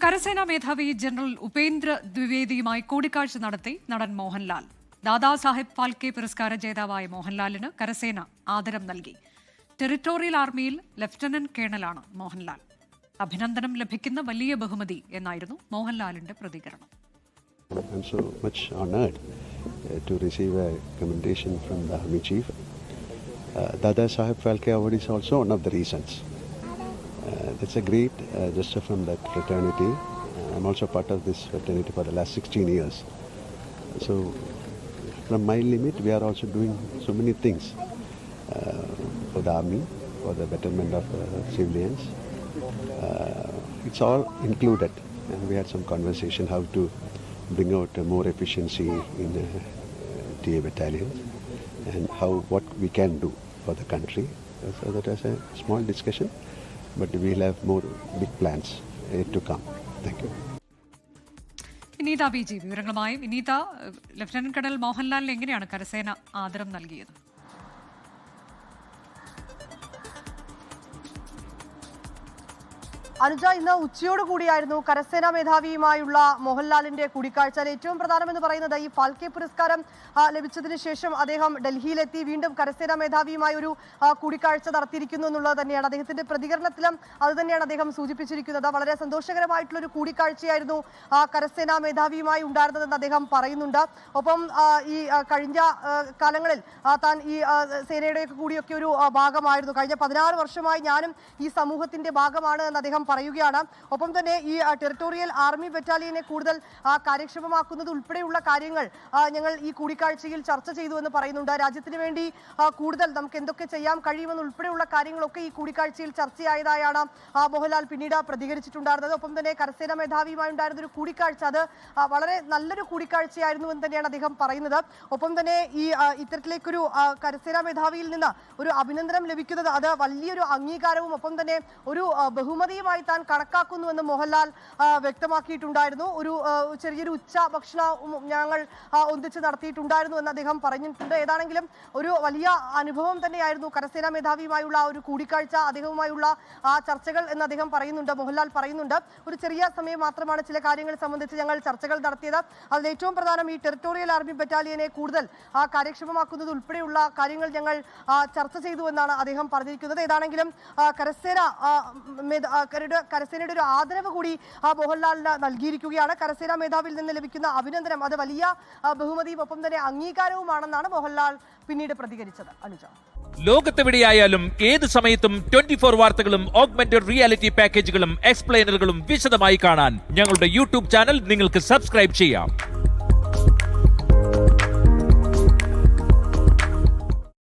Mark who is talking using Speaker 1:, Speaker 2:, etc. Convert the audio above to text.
Speaker 1: കരസേനാ മേധാവി ജനറൽ ഉപേന്ദ്ര ദ്വിവേദിയുമായി കൂടിക്കാഴ്ച നടത്തി നടൻ മോഹൻലാൽ. ദാദാസാഹിബ് ഫാൽക്കെ പുരസ്കാര ജേതാവായ മോഹൻലാലിന് കരസേന ആദരം നൽകി. ടെറിട്ടോറിയൽ ആർമിയിൽ ലഫ്റ്റനന്റ് കേണലാണ് മോഹൻലാൽ. അഭിനന്ദനം ലഭിക്കുന്ന വലിയ ബഹുമതി എന്നായിരുന്നു മോഹൻലാലിന്റെ പ്രതികരണം.
Speaker 2: I'm so much honored to receive a commendation from the Army Chief. Dada Saheb Phalke Award is also one of the reasons. That's a great gesture from that fraternity. I'm also part of this fraternity for the last 16 years. So from my limit, we are also doing so many things for the Army, for the betterment of civilians. It's all included, and we had some conversation how to bring out more efficiency in TA battalion and what we can do for the country. So that was a small discussion, but we'll have more big plans yet to come. Thank you.
Speaker 1: Vineetha B G വിവരങ്ങളുമായി. വിനീത, lieutenant colonel മോഹൻലാലിന് എങ്ങനെയാണ് കരസേന ആദരം നൽകിയത്?
Speaker 3: അനുജ, ഇന്ന് ഉച്ചയോട് കൂടിയായിരുന്നു കരസേനാ മേധാവിയുമായുള്ള മോഹൻലാലിന്റെ കൂടിക്കാഴ്ച. ഏറ്റവും പ്രധാനമെന്ന് പറയുന്നത് ഈ ഫാൽക്കെ പുരസ്കാരം ലഭിച്ചതിന് ശേഷം അദ്ദേഹം ഡൽഹിയിലെത്തി വീണ്ടും കരസേനാ മേധാവിയുമായി ഒരു കൂടിക്കാഴ്ച നടത്തിയിരിക്കുന്നു എന്നുള്ളത് തന്നെയാണ്. അദ്ദേഹത്തിന്റെ പ്രതികരണത്തിലും അത് തന്നെയാണ് അദ്ദേഹം സൂചിപ്പിച്ചിരിക്കുന്നത്. വളരെ സന്തോഷകരമായിട്ടുള്ള ഒരു കൂടിക്കാഴ്ചയായിരുന്നു കരസേനാ മേധാവിയുമായി ഉണ്ടായിരുന്നതെന്ന് അദ്ദേഹം പറയുന്നുണ്ട്. ഒപ്പം ഈ കഴിഞ്ഞ കാലങ്ങളിൽ താൻ ഈ സേനയുടെ കൂടിയൊക്കെ ഒരു ഭാഗമായിരുന്നു. കഴിഞ്ഞ 16 വർഷമായി ഞാനും ഈ സമൂഹത്തിന്റെ ഭാഗമാണ് എന്ന് അദ്ദേഹം പറയുകയാണ്. ഒപ്പം തന്നെ ഈ ടെറിട്ടോറിയൽ ആർമി ബറ്റാലിയനെ കൂടുതൽ കാര്യക്ഷമമാക്കുന്നത് ഉൾപ്പെടെയുള്ള കാര്യങ്ങൾ ഞങ്ങൾ ഈ കൂടിക്കാഴ്ചയിൽ ചർച്ച ചെയ്തു എന്ന് പറയുന്നുണ്ട്. രാജ്യത്തിന് വേണ്ടി കൂടുതൽ നമുക്ക് എന്തൊക്കെ ചെയ്യാൻ കഴിയുമെന്ന് ഉൾപ്പെടെയുള്ള കാര്യങ്ങളൊക്കെ ഈ കൂടിക്കാഴ്ചയിൽ ചർച്ചയായതായാണ് മോഹൻലാൽ പിന്നീട് പ്രതികരിച്ചിട്ടുണ്ടായിരുന്നത്. ഒപ്പം തന്നെ കരസേനാ മേധാവിയുമായി ഉണ്ടായിരുന്ന ഒരു കൂടിക്കാഴ്ച അത് വളരെ നല്ലൊരു കൂടിക്കാഴ്ചയായിരുന്നു എന്ന് തന്നെയാണ് അദ്ദേഹം പറയുന്നത്. ഒപ്പം തന്നെ ഈ ഇത്തരത്തിലേക്കൊരു കരസേനാ മേധാവിയിൽ നിന്ന് ഒരു അഭിനന്ദനം ലഭിക്കുന്നത് അത് വലിയൊരു അംഗീകാരവും ഒപ്പം തന്നെ ഒരു ബഹുമതിയുമായി താൻ കണക്കാക്കുന്നുവെന്ന് മോഹൻലാൽ വ്യക്തമാക്കിയിട്ടുണ്ടായിരുന്നു. ഒരു ചെറിയൊരു ഉച്ച ഭക്ഷണം ഞങ്ങൾ ഒന്നിച്ച് നടത്തിയിട്ടുണ്ടായിരുന്നു എന്ന് അദ്ദേഹം പറഞ്ഞിട്ടുണ്ട്. ഏതാണെങ്കിലും ഒരു വലിയ അനുഭവം തന്നെയായിരുന്നു കരസേനാ മേധാവിയുമായുള്ള ഒരു കൂടിക്കാഴ്ച, അദ്ദേഹവുമായുള്ള ആ ചർച്ചകൾ എന്ന് അദ്ദേഹം പറയുന്നുണ്ട്. മോഹൻലാൽ പറയുന്നുണ്ട്, ഒരു ചെറിയ സമയം മാത്രമാണ് ചില കാര്യങ്ങൾ സംബന്ധിച്ച് ഞങ്ങൾ ചർച്ചകൾ നടത്തിയത്. അതിൽ ഏറ്റവും പ്രധാനം ഈ ടെറിട്ടോറിയൽ ആർമി ബറ്റാലിയനെ കൂടുതൽ കാര്യക്ഷമമാക്കുന്നത് ഉൾപ്പെടെയുള്ള കാര്യങ്ങൾ ഞങ്ങൾ ചർച്ച ചെയ്തു എന്നാണ് അദ്ദേഹം പറഞ്ഞിരിക്കുന്നത്. ഏതാണെങ്കിലും കരസേനയുടെ ഒരു ആദരവ് കൂടി മോഹൻലാലിന് നൽകിയിരിക്കുകയാണ്. കരസേനാ മേധാവിയിൽ നിന്ന് ലഭിക്കുന്ന അഭിനന്ദനം അത് വലിയ ബഹുമതിയും ഒപ്പം തന്നെ അംഗീകാരവുമാണെന്നാണ് മോഹൻലാൽ പിന്നീട് പ്രതികരിച്ചത്. അനുജ,
Speaker 4: ലോകത്തെവിടെയായാലും ഏത് സമയത്തും 24 വാർത്തകളും ഓഗ്മെന്റഡ് റിയാലിറ്റി പാക്കേജുകളും എക്സ്പ്ലെയിനറുകളും വിശദമായി കാണാൻ ഞങ്ങളുടെ യൂട്യൂബ് ചാനൽ നിങ്ങൾക്ക് സബ്സ്ക്രൈബ് ചെയ്യാം.